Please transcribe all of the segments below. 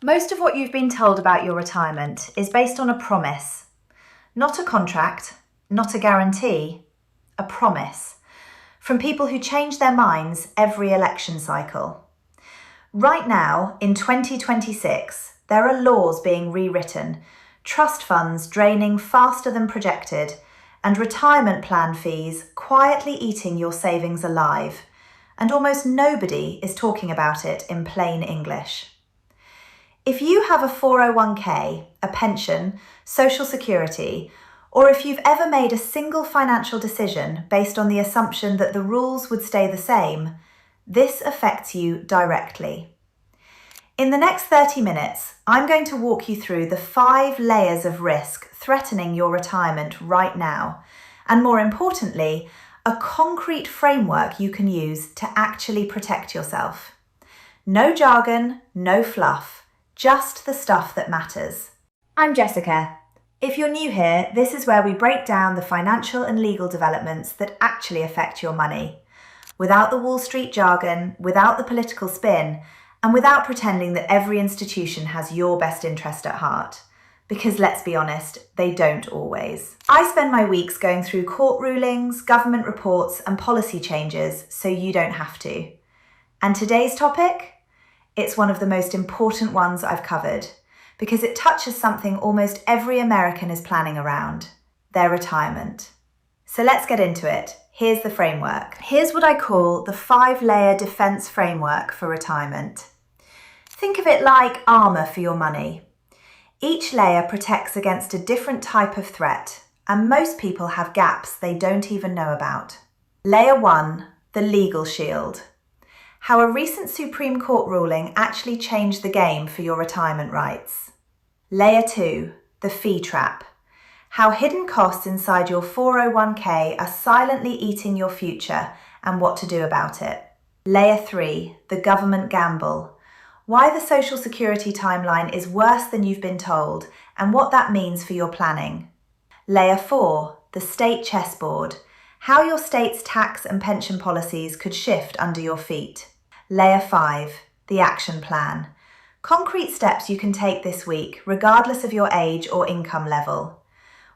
Most of what you've been told about your retirement is based on a promise. Not a contract, not a guarantee, a promise. From people who change their minds every election cycle. Right now, in 2026, there are laws being rewritten, trust funds draining faster than projected, and retirement plan fees quietly eating your savings alive. And almost nobody is talking about it in plain English. If you have a 401k, a pension, social security, or if you've ever made a single financial decision based on the assumption that the rules would stay the same, this affects you directly. In the next 30 minutes, I'm going to walk you through the 5 layers of risk threatening your retirement right now, and more importantly, a concrete framework you can use to actually protect yourself. No jargon, no fluff. Just the stuff that matters. I'm Jessica. If you're new here, this is where we break down the financial and legal developments that actually affect your money. Without the Wall Street jargon, without the political spin, and without pretending that every institution has your best interest at heart. Because let's be honest, they don't always. I spend my weeks going through court rulings, government reports, and policy changes so you don't have to. And today's topic? It's one of the most important ones I've covered because it touches something almost every American is planning around, their retirement. So let's get into it. Here's the framework. Here's what I call the 5-layer defense framework for retirement. Think of it like armor for your money. Each layer protects against a different type of threat, and most people have gaps they don't even know about. Layer 1, the legal shield. How a recent Supreme Court ruling actually changed the game for your retirement rights. Layer 2, the fee trap. How hidden costs inside your 401k are silently eating your future and what to do about it. Layer 3, the government gamble. Why the Social Security timeline is worse than you've been told and what that means for your planning. Layer 4, the state chessboard. How your state's tax and pension policies could shift under your feet. Layer 5, the action plan. Concrete steps you can take this week, regardless of your age or income level.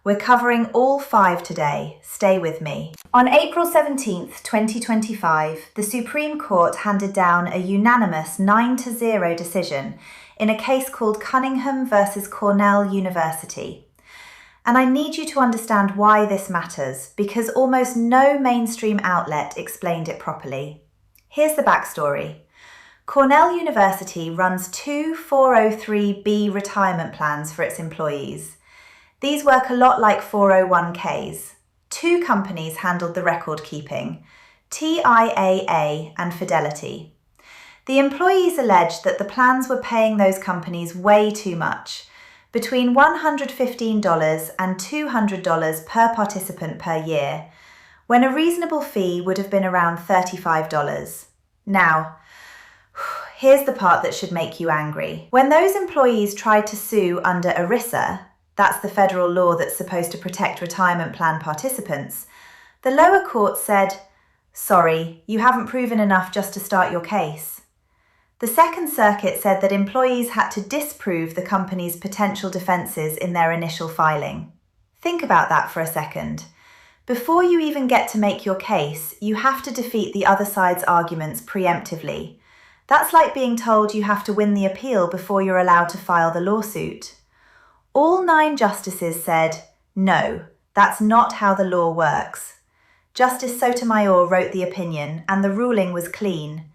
We're covering all 5 today. Stay with me. On April 17th, 2025, the Supreme Court handed down a unanimous 9-0 decision in a case called Cunningham versus Cornell University. And I need you to understand why this matters, because almost no mainstream outlet explained it properly. Here's the backstory. Cornell University runs 2 403B retirement plans for its employees. These work a lot like 401ks. 2 companies handled the record keeping, TIAA and Fidelity. The employees alleged that the plans were paying those companies way too much, between $115 and $200 per participant per year, when a reasonable fee would have been around $35. Now, here's the part that should make you angry. When those employees tried to sue under ERISA, that's the federal law that's supposed to protect retirement plan participants, the lower court said, sorry, you haven't proven enough just to start your case. The Second Circuit said that employees had to disprove the company's potential defences in their initial filing. Think about that for a second. Before you even get to make your case, you have to defeat the other side's arguments preemptively. That's like being told you have to win the appeal before you're allowed to file the lawsuit. All 9 justices said, no, that's not how the law works. Justice Sotomayor wrote the opinion, and the ruling was clean.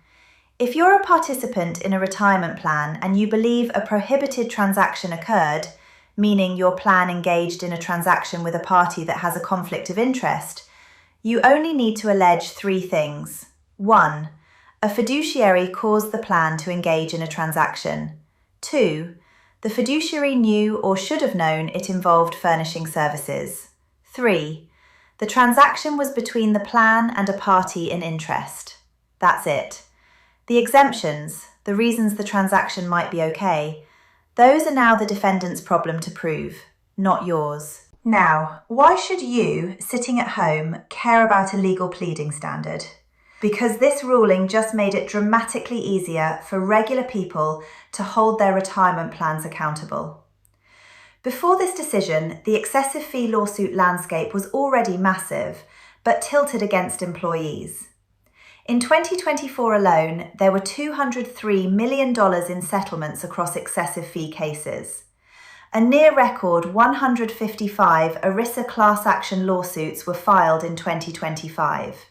If you're a participant in a retirement plan and you believe a prohibited transaction occurred, meaning your plan engaged in a transaction with a party that has a conflict of interest, you only need to allege 3 things. 1, a fiduciary caused the plan to engage in a transaction. 2, the fiduciary knew or should have known it involved furnishing services. 3, the transaction was between the plan and a party in interest. That's it. The exemptions, the reasons the transaction might be okay, those are now the defendant's problem to prove, not yours. Now, why should you, sitting at home, care about a legal pleading standard? because this ruling just made it dramatically easier for regular people to hold their retirement plans accountable. Before this decision, the excessive fee lawsuit landscape was already massive, but tilted against employees. In 2024 alone, there were $203 million in settlements across excessive fee cases. A near record 155 ERISA class action lawsuits were filed in 2025.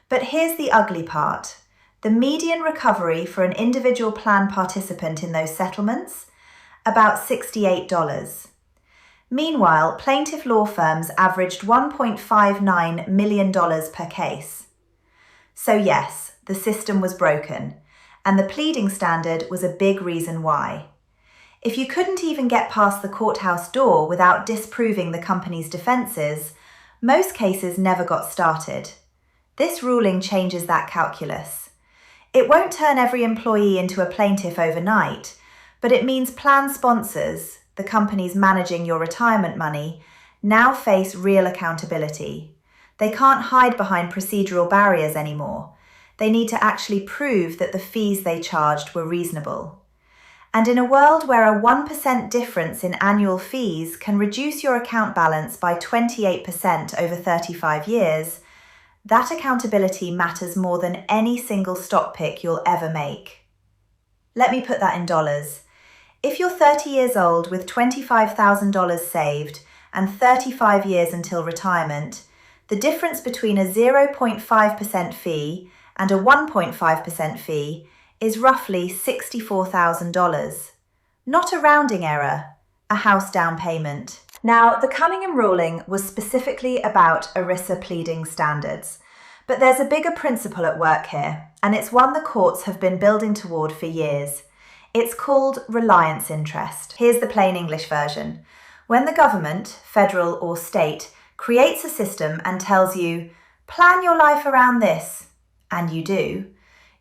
But here's the ugly part. The median recovery for an individual plan participant in those settlements? About $68. Meanwhile, plaintiff law firms averaged $1.59 million per case. So yes, the system was broken, and the pleading standard was a big reason why. If you couldn't even get past the courthouse door without disproving the company's defences, most cases never got started. This ruling changes that calculus. It won't turn every employee into a plaintiff overnight, but it means plan sponsors, the companies managing your retirement money, now face real accountability. They can't hide behind procedural barriers anymore. They need to actually prove that the fees they charged were reasonable. And in a world where a 1% difference in annual fees can reduce your account balance by 28% over 35 years, that accountability matters more than any single stock pick you'll ever make. Let me put that in dollars. If you're 30 years old with $25,000 saved and 35 years until retirement, the difference between a 0.5% fee and a 1.5% fee is roughly $64,000. Not a rounding error, a house down payment. Now, the Cunningham ruling was specifically about ERISA pleading standards, but there's a bigger principle at work here, and it's one the courts have been building toward for years. It's called reliance interest. Here's the plain English version. When the government, federal or state, creates a system and tells you, plan your life around this, and you do,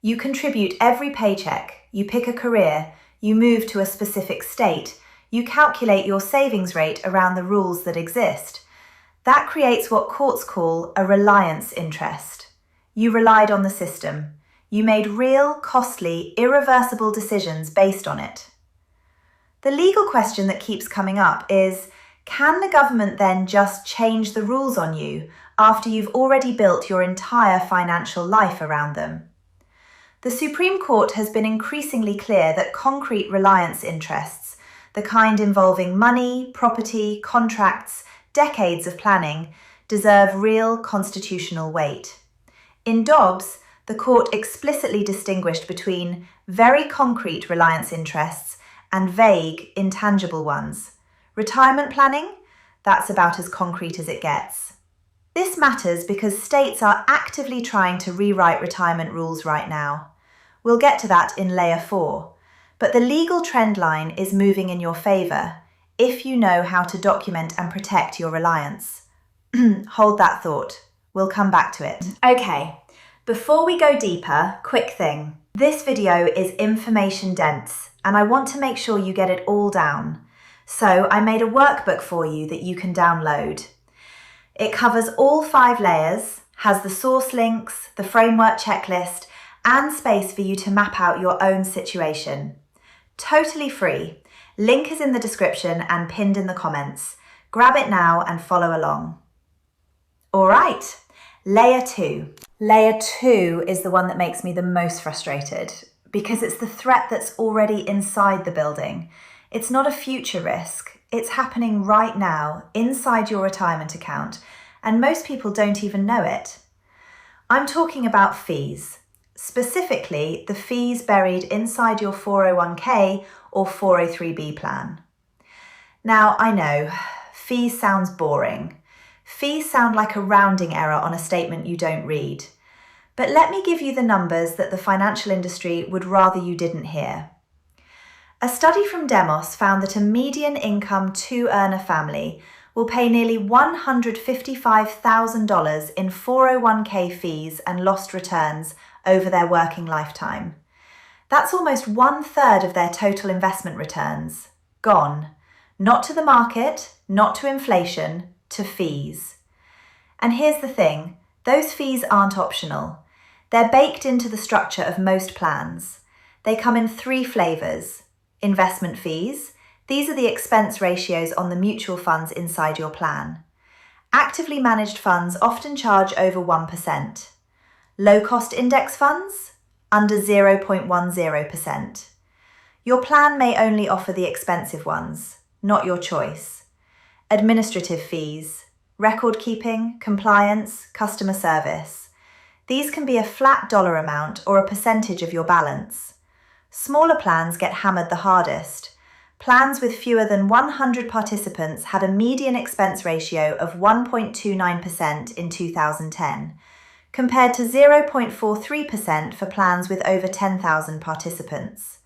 you contribute every paycheck, you pick a career, you move to a specific state, you calculate your savings rate around the rules that exist. That creates what courts call a reliance interest. You relied on the system. You made real, costly, irreversible decisions based on it. The legal question that keeps coming up is, can the government then just change the rules on you after you've already built your entire financial life around them? The Supreme Court has been increasingly clear that concrete reliance interests, the kind involving money, property, contracts, decades of planning, deserve real constitutional weight. In Dobbs, the court explicitly distinguished between very concrete reliance interests and vague, intangible ones. Retirement planning? That's about as concrete as it gets. This matters because states are actively trying to rewrite retirement rules right now. We'll get to that in Layer 4, but the legal trend line is moving in your favour if you know how to document and protect your reliance. Hold that thought. We'll come back to it. Okay, before we go deeper, quick thing. This video is information dense, and I want to make sure you get it all down. So I made a workbook for you that you can download. It covers all 5 layers, has the source links, the framework checklist, and space for you to map out your own situation. Totally free. Link is in the description and pinned in the comments. Grab it now and follow along. All right, Layer 2. Layer 2 is the one that makes me the most frustrated because it's the threat that's already inside the building. It's not a future risk. It's happening right now inside your retirement account, and most people don't even know it. I'm talking about fees, specifically the fees buried inside your 401k or 403b plan. Now, I know, fees sounds boring. Fees sound like a rounding error on a statement you don't read. But let me give you the numbers that the financial industry would rather you didn't hear. A study from Demos found that a median income 2-earner family will pay nearly $155,000 in 401k fees and lost returns over their working lifetime. That's almost 1/3 of their total investment returns. Gone. Not to the market, not to inflation, to fees. And here's the thing, those fees aren't optional. They're baked into the structure of most plans. They come in 3 flavours. Investment fees. These are the expense ratios on the mutual funds inside your plan. Actively managed funds often charge over 1%. Low-cost index funds, under 0.10%. Your plan may only offer the expensive ones, not your choice. Administrative fees, record keeping, compliance, customer service. These can be a flat dollar amount or a percentage of your balance. Smaller plans get hammered the hardest. Plans with fewer than 100 participants had a median expense ratio of 1.29% in 2010, compared to 0.43% for plans with over 10,000 participants.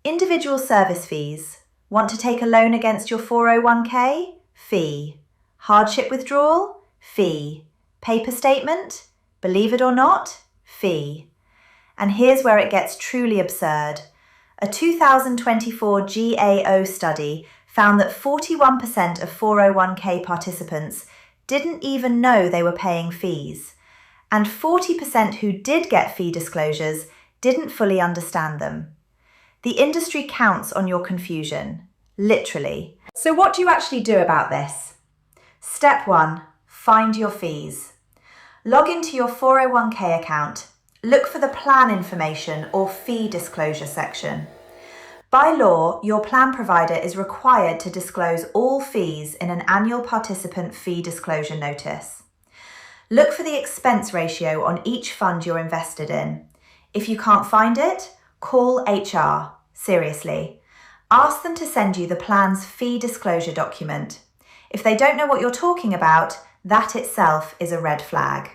Individual service fees. Want to take a loan against your 401k? Fee. Hardship withdrawal? Fee. Paper statement? Believe it or not? Fee. And here's where it gets truly absurd. A 2024 GAO study found that 41% of 401k participants didn't even know they were paying fees, and 40% who did get fee disclosures didn't fully understand them. The industry counts on your confusion, literally. So what do you actually do about this? Step 1, find your fees. Log into your 401k account. Look for the plan information or fee disclosure section. By law, your plan provider is required to disclose all fees in an annual participant fee disclosure notice. Look for the expense ratio on each fund you're invested in. If you can't find it, call HR. Seriously. Ask them to send you the plan's fee disclosure document. If they don't know what you're talking about, that itself is a red flag.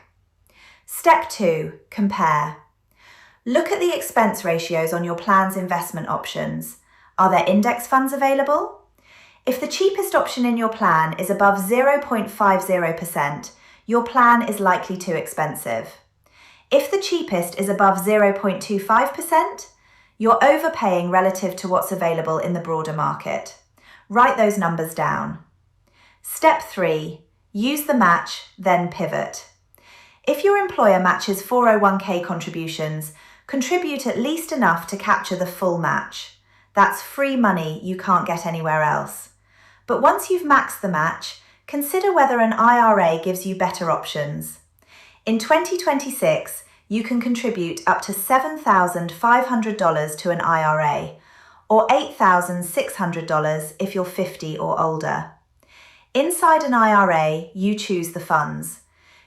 Step 2, compare. Look at the expense ratios on your plan's investment options. Are there index funds available? If the cheapest option in your plan is above 0.50%, your plan is likely too expensive. If the cheapest is above 0.25%, you're overpaying relative to what's available in the broader market. Write those numbers down. Step 3, use the match, then pivot. If your employer matches 401k contributions, contribute at least enough to capture the full match. That's free money you can't get anywhere else. But once you've maxed the match, consider whether an IRA gives you better options. In 2026, you can contribute up to $7,500 to an IRA, or $8,600 if you're 50 or older. Inside an IRA, you choose the funds.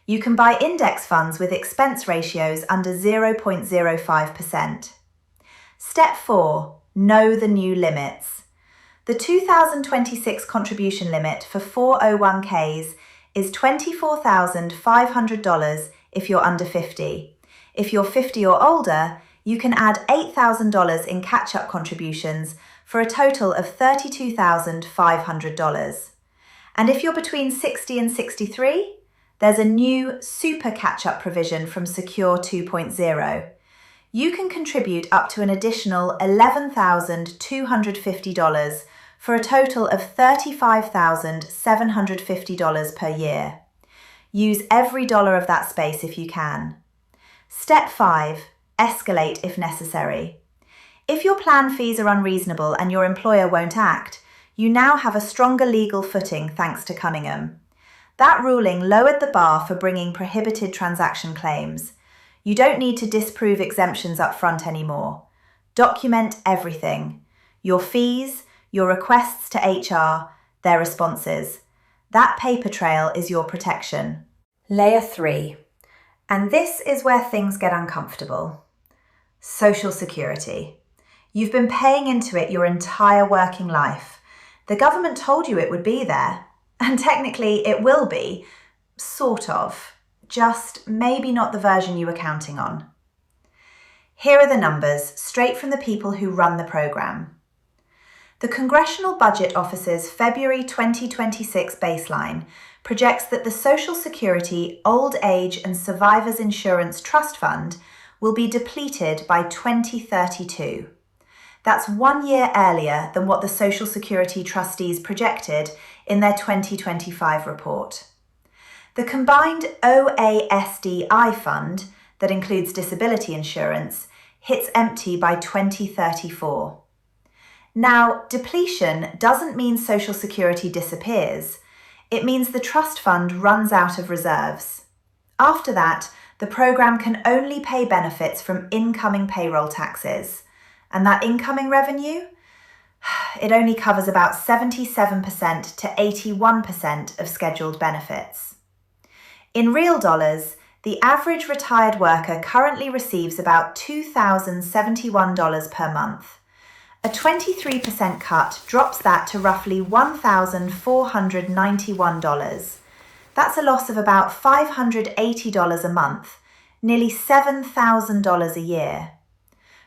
You can buy index funds with expense ratios under 0.05%. Step 4, know the new limits. The 2026 contribution limit for 401ks is $24,500 if you're under 50. If you're 50 or older, you can add $8,000 in catch-up contributions for a total of $32,500. And if you're between 60 and 63, there's a new super catch-up provision from Secure 2.0. You can contribute up to an additional $11,250 for a total of $35,750 per year. Use every dollar of that space if you can. Step 5, escalate if necessary. If your plan fees are unreasonable and your employer won't act, you now have a stronger legal footing thanks to Cunningham. That ruling lowered the bar for bringing prohibited transaction claims. You don't need to disprove exemptions up front anymore. Document everything. Your fees, your requests to HR, their responses. That paper trail is your protection. Layer 3. And this is where things get uncomfortable. Social Security. You've been paying into it your entire working life. The government told you it would be there. And technically it will be, sort of, just maybe not the version you were counting on. Here are the numbers, straight from the people who run the program. The Congressional Budget Office's February 2026 baseline projects that the Social Security Old Age and Survivors Insurance Trust Fund will be depleted by 2032. That's 1 year earlier than what the Social Security trustees projected in their 2025 report. The combined OASDI fund, that includes disability insurance, hits empty by 2034. Now, depletion doesn't mean Social Security disappears. It means the trust fund runs out of reserves. After that, the programme can only pay benefits from incoming payroll taxes. And that incoming revenue? It only covers about 77% to 81% of scheduled benefits. In real dollars, the average retired worker currently receives about $2,071 per month. A 23% cut drops that to roughly $1,491. That's a loss of about $580 a month, nearly $7,000 a year.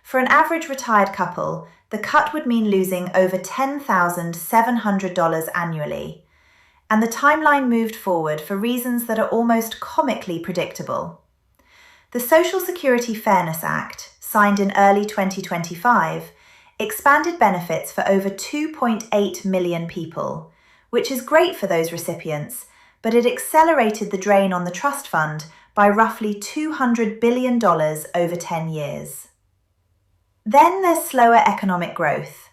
For an average retired couple, the cut would mean losing over $10,700 annually. And the timeline moved forward for reasons that are almost comically predictable. The Social Security Fairness Act, signed in early 2025, expanded benefits for over 2.8 million people, which is great for those recipients, but it accelerated the drain on the trust fund by roughly $200 billion over 10 years. Then there's slower economic growth.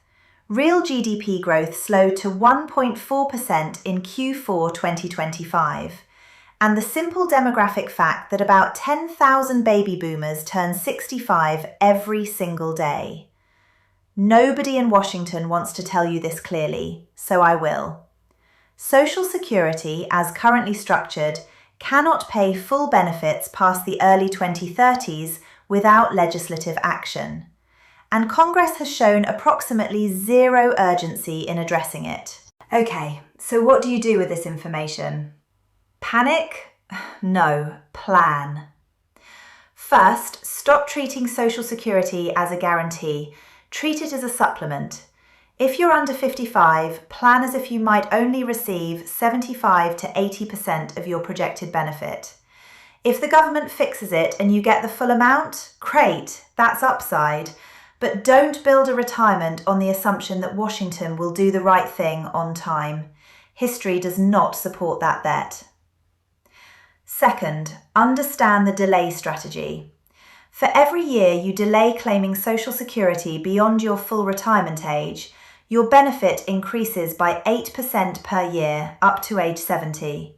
Real GDP growth slowed to 1.4% in Q4 2025, and the simple demographic fact that about 10,000 baby boomers turn 65 every single day. Nobody in Washington wants to tell you this clearly, so I will. Social Security, as currently structured, cannot pay full benefits past the early 2030s without legislative action. And Congress has shown approximately zero urgency in addressing it. Okay, so what do you do with this information? Panic? No, plan. First, stop treating Social Security as a guarantee. Treat it as a supplement. If you're under 55, plan as if you might only receive 75 to 80% of your projected benefit. If the government fixes it and you get the full amount, great, that's upside. But don't build a retirement on the assumption that Washington will do the right thing on time. History does not support that bet. Second, understand the delay strategy. For every year you delay claiming Social Security beyond your full retirement age, your benefit increases by 8% per year up to age 70.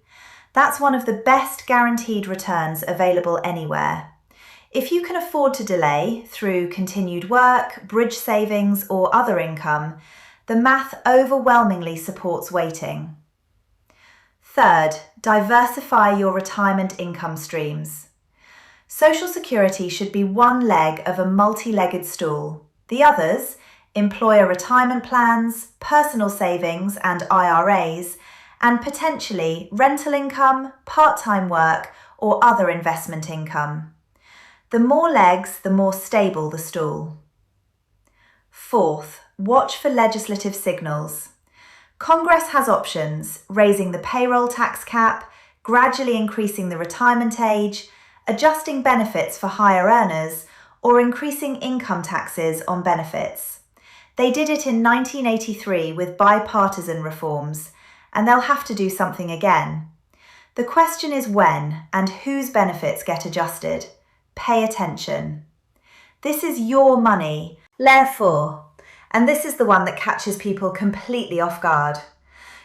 That's one of the best guaranteed returns available anywhere. If you can afford to delay through continued work, bridge savings, or other income, the math overwhelmingly supports waiting. Third, diversify your retirement income streams. Social Security should be one leg of a multi-legged stool. The others, employer retirement plans, personal savings and IRAs, and potentially rental income, part-time work, or other investment income. The more legs, the more stable the stool. Fourth, watch for legislative signals. Congress has options: raising the payroll tax cap, gradually increasing the retirement age, adjusting benefits for higher earners, or increasing income taxes on benefits. They did it in 1983 with bipartisan reforms, and they'll have to do something again. The question is when and whose benefits get adjusted. Pay attention. This is your money, therefore, and this is the one that catches people completely off guard.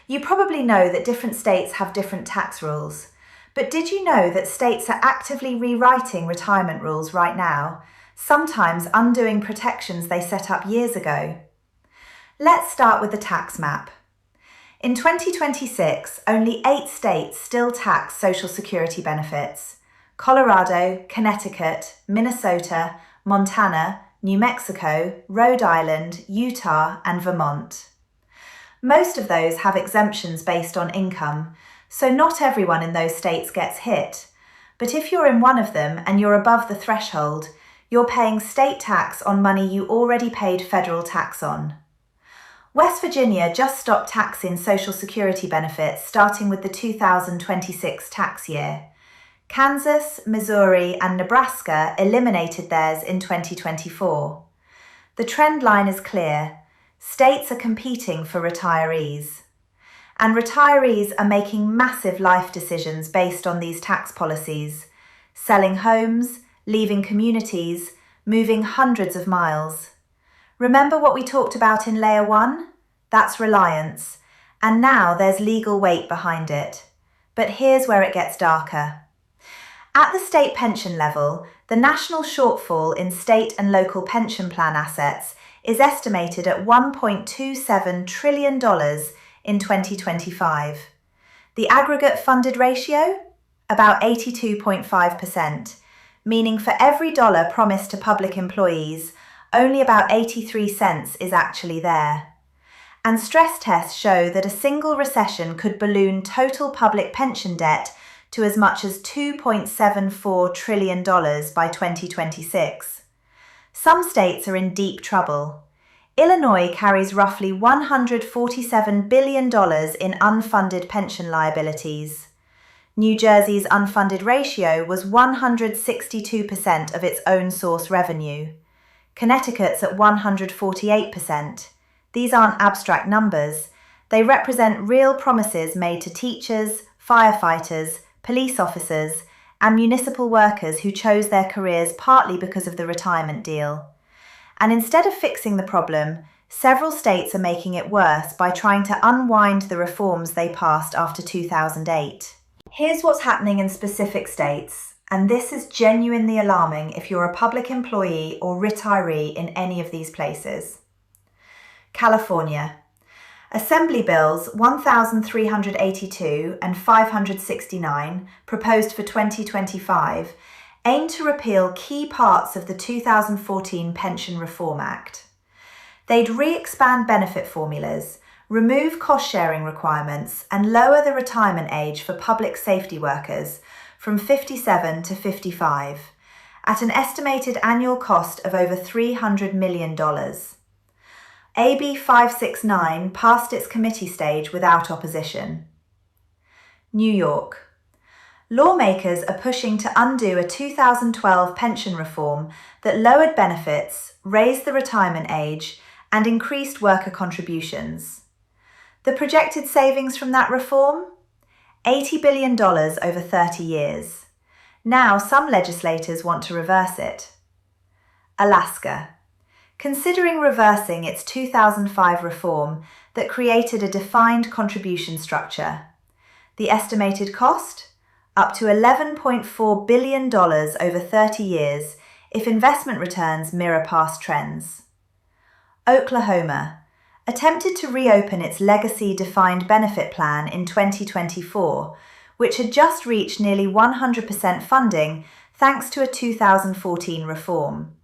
You probably know that different states have different tax rules. But did you know that states are actively rewriting retirement rules right now, sometimes undoing protections they set up years ago? Let's start with the tax map. In 2026, only 8 states still tax Social Security benefits: Colorado, Connecticut, Minnesota, Montana, New Mexico, Rhode Island, Utah, and Vermont. Most of those have exemptions based on income, so not everyone in those states gets hit. But if you're in one of them and you're above the threshold, you're paying state tax on money you already paid federal tax on. West Virginia just stopped taxing Social Security benefits starting with the 2026 tax year. Kansas, Missouri, and Nebraska eliminated theirs in 2024. The trend line is clear. States are competing for retirees. And retirees are making massive life decisions based on these tax policies: selling homes, leaving communities, moving hundreds of miles. Remember what we talked about in Layer 1? That's reliance, and now there's legal weight behind it. But here's where it gets darker. At the state pension level, the national shortfall in state and local pension plan assets is estimated at $1.27 trillion in 2025. The aggregate funded ratio? About 82.5%, meaning for every dollar promised to public employees, only about 83 cents is actually there. And stress tests show that a single recession could balloon total public pension debt to as much as $2.74 trillion by 2026. Some states are in deep trouble. Illinois carries roughly $147 billion in unfunded pension liabilities. New Jersey's unfunded ratio was 162% of its own source revenue. Connecticut's at 148%. These aren't abstract numbers. They represent real promises made to teachers, firefighters, police officers, and municipal workers who chose their careers partly because of the retirement deal. And instead of fixing the problem, several states are making it worse by trying to unwind the reforms they passed after 2008. Here's what's happening in specific states, and this is genuinely alarming if you're a public employee or retiree in any of these places. California. Assembly Bills 1382 and 569, proposed for 2025, aim to repeal key parts of the 2014 Pension Reform Act. They'd re-expand benefit formulas, remove cost-sharing requirements, and lower the retirement age for public safety workers from 57 to 55, at an estimated annual cost of over $300 million. AB 569 passed its committee stage without opposition. New York. Lawmakers are pushing to undo a 2012 pension reform that lowered benefits, raised the retirement age, and increased worker contributions. The projected savings from that reform? $80 billion over 30 years. Now some legislators want to reverse it. Alaska. Considering reversing its 2005 reform that created a defined contribution structure. The estimated cost? Up to $11.4 billion over 30 years if investment returns mirror past trends. Oklahoma attempted to reopen its legacy defined benefit plan in 2024, which had just reached nearly 100% funding thanks to a 2014 reform.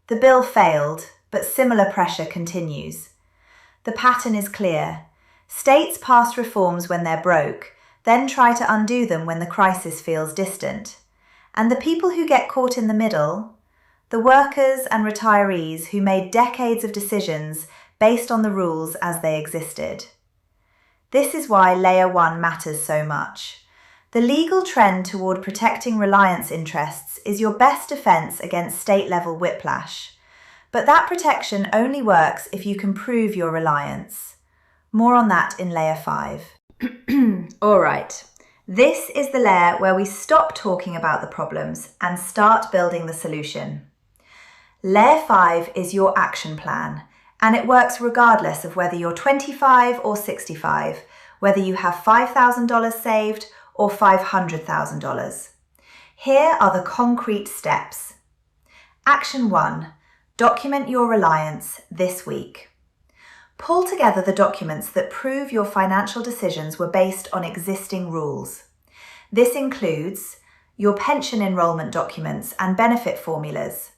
The bill failed, but similar pressure continues. The pattern is clear. States pass reforms when they're broke, then try to undo them when the crisis feels distant. And the people who get caught in the middle, the workers and retirees who made decades of decisions based on the rules as they existed. This is why Layer 1 matters so much. The legal trend toward protecting reliance interests is your best defense against state-level whiplash. But that protection only works if you can prove your reliance. More on that in Layer 5. All right, this is the layer where we stop talking about the problems and start building the solution. Layer 5 is your action plan, and it works regardless of whether you're 25 or 65, whether you have $5,000 saved or $500,000. Here are the concrete steps. Action 1. Document your reliance this week. Pull together the documents that prove your financial decisions were based on existing rules. This includes your pension enrollment documents and benefit formulas,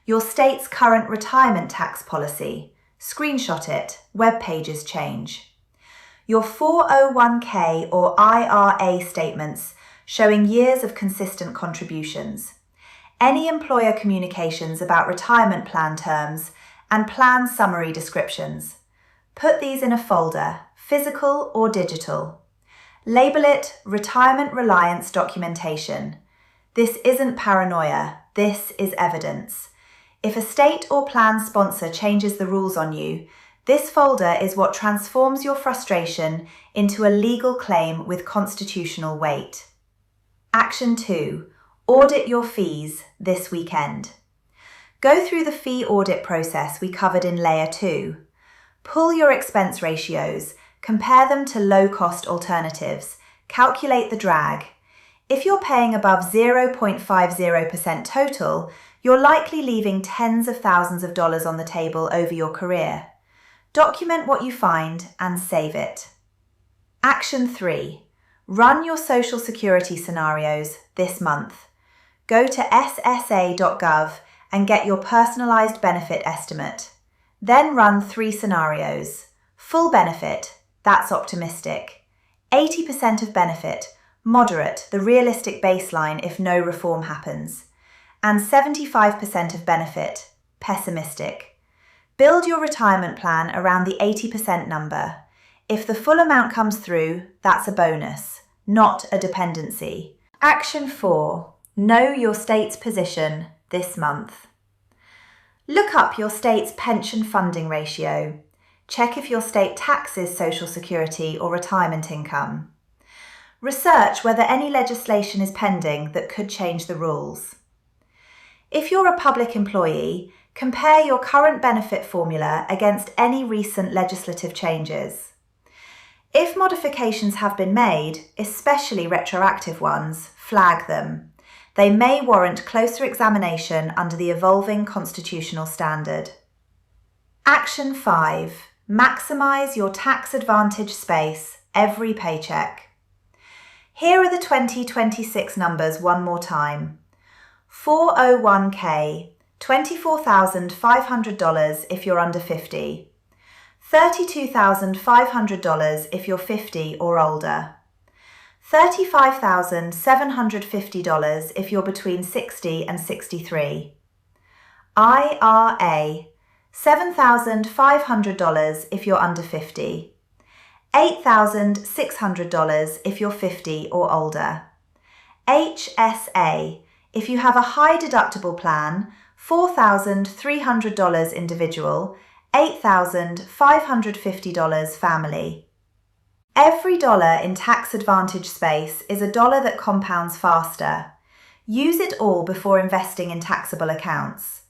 your state's current retirement tax policy, screenshot it, web pages change, your 401k or IRA statements showing years of consistent contributions, any employer communications about retirement plan terms, and plan summary descriptions. Put these in a folder, physical or digital. Label it Retirement Reliance Documentation. This isn't paranoia, this is evidence. If a state or plan sponsor changes the rules on you, this folder is what transforms your frustration into a legal claim with constitutional weight. Action 2. Audit your fees this weekend. Go through the fee audit process we covered in Layer 2. Pull your expense ratios, compare them to low-cost alternatives, calculate the drag. If you're paying above 0.50% total, you're likely leaving tens of thousands of dollars on the table over your career. Document what you find and save it. Action 3. Run your Social Security scenarios this month. Go to ssa.gov and get your personalised benefit estimate. Then run 3 scenarios. Full benefit, that's optimistic. 80% of benefit, moderate, the realistic baseline if no reform happens. And 75% of benefit, pessimistic. Build your retirement plan around the 80% number. If the full amount comes through, that's a bonus, not a dependency. Action 4. Know your state's position this month. Look up your state's pension funding ratio. Check if your state taxes Social Security or retirement income. Research whether any legislation is pending that could change the rules. If you're a public employee, compare your current benefit formula against any recent legislative changes. If modifications have been made, especially retroactive ones, flag them. They may warrant closer examination under the evolving constitutional standard. Action 5. Maximize your tax advantage space every paycheck. Here are the 2026 numbers one more time. 401k, $24,500 if you're under 50. $32,500 if you're 50 or older. $35,750 if you're between 60 and 63. IRA, $7,500 if you're under 50. $8,600 if you're 50 or older. HSA, if you have a high deductible plan, $4,300 individual, $8,550 family. Every dollar in tax advantage space is a dollar that compounds faster. Use it all before investing in taxable accounts.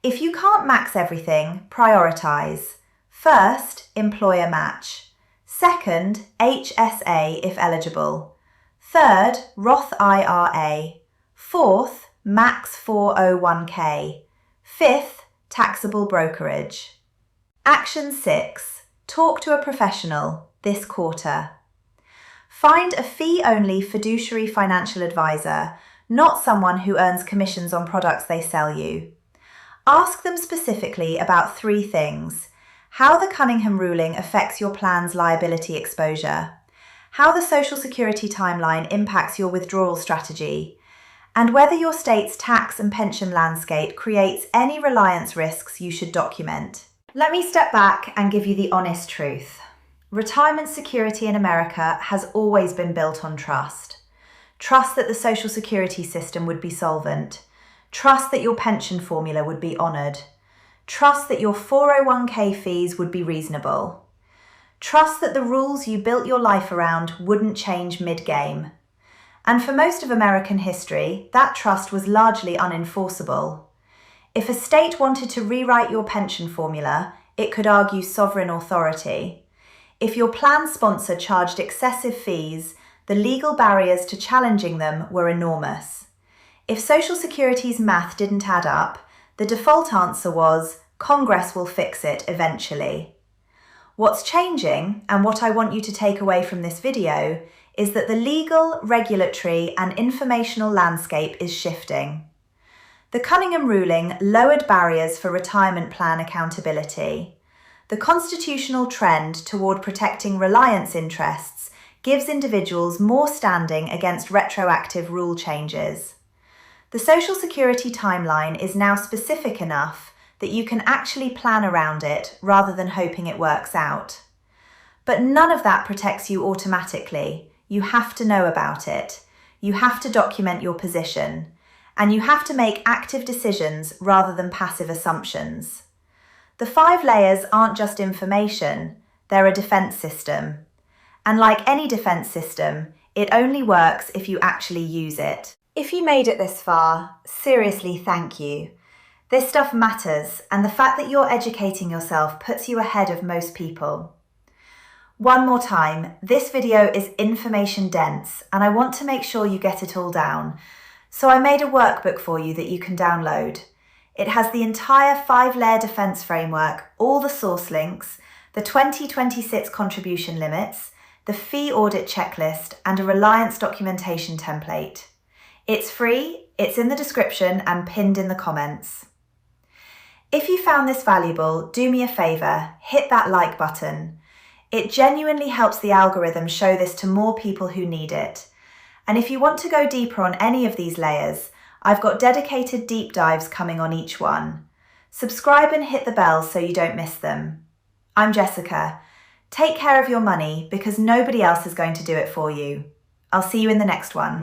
If you can't max everything, prioritize. First, employer match. Second, HSA if eligible. Third, Roth IRA. Fourth, max 401k. Fifth, taxable brokerage. Action 6. Talk to a professional this quarter. Find a fee-only fiduciary financial advisor, not someone who earns commissions on products they sell you. Ask them specifically about 3 things: how the Cunningham ruling affects your plan's liability exposure, how the Social Security timeline impacts your withdrawal strategy, and whether your state's tax and pension landscape creates any reliance risks you should document. Let me step back and give you the honest truth. Retirement security in America has always been built on trust. Trust that the Social Security system would be solvent. Trust that your pension formula would be honoured. Trust that your 401k fees would be reasonable. Trust that the rules you built your life around wouldn't change mid-game. And for most of American history, that trust was largely unenforceable. If a state wanted to rewrite your pension formula, it could argue sovereign authority. If your plan sponsor charged excessive fees, the legal barriers to challenging them were enormous. If Social Security's math didn't add up, the default answer was, Congress will fix it eventually. What's changing, and what I want you to take away from this video, is that the legal, regulatory, and informational landscape is shifting. The Cunningham ruling lowered barriers for retirement plan accountability. The constitutional trend toward protecting reliance interests gives individuals more standing against retroactive rule changes. The Social Security timeline is now specific enough that you can actually plan around it rather than hoping it works out. But none of that protects you automatically. You have to know about it. You have to document your position. And you have to make active decisions rather than passive assumptions. The 5 layers aren't just information, they're a defense system. And like any defense system, it only works if you actually use it. If you made it this far, seriously, thank you. This stuff matters, and the fact that you're educating yourself puts you ahead of most people. One more time, this video is information dense, and I want to make sure you get it all down. So I made a workbook for you that you can download. It has the entire 5-layer defense framework, all the source links, the 2026 contribution limits, the fee audit checklist, and a reliance documentation template. It's free, it's in the description and pinned in the comments. If you found this valuable, do me a favour, hit that like button. It genuinely helps the algorithm show this to more people who need it. And if you want to go deeper on any of these layers, I've got dedicated deep dives coming on each one. Subscribe and hit the bell so you don't miss them. I'm Jessica. Take care of your money because nobody else is going to do it for you. I'll see you in the next one.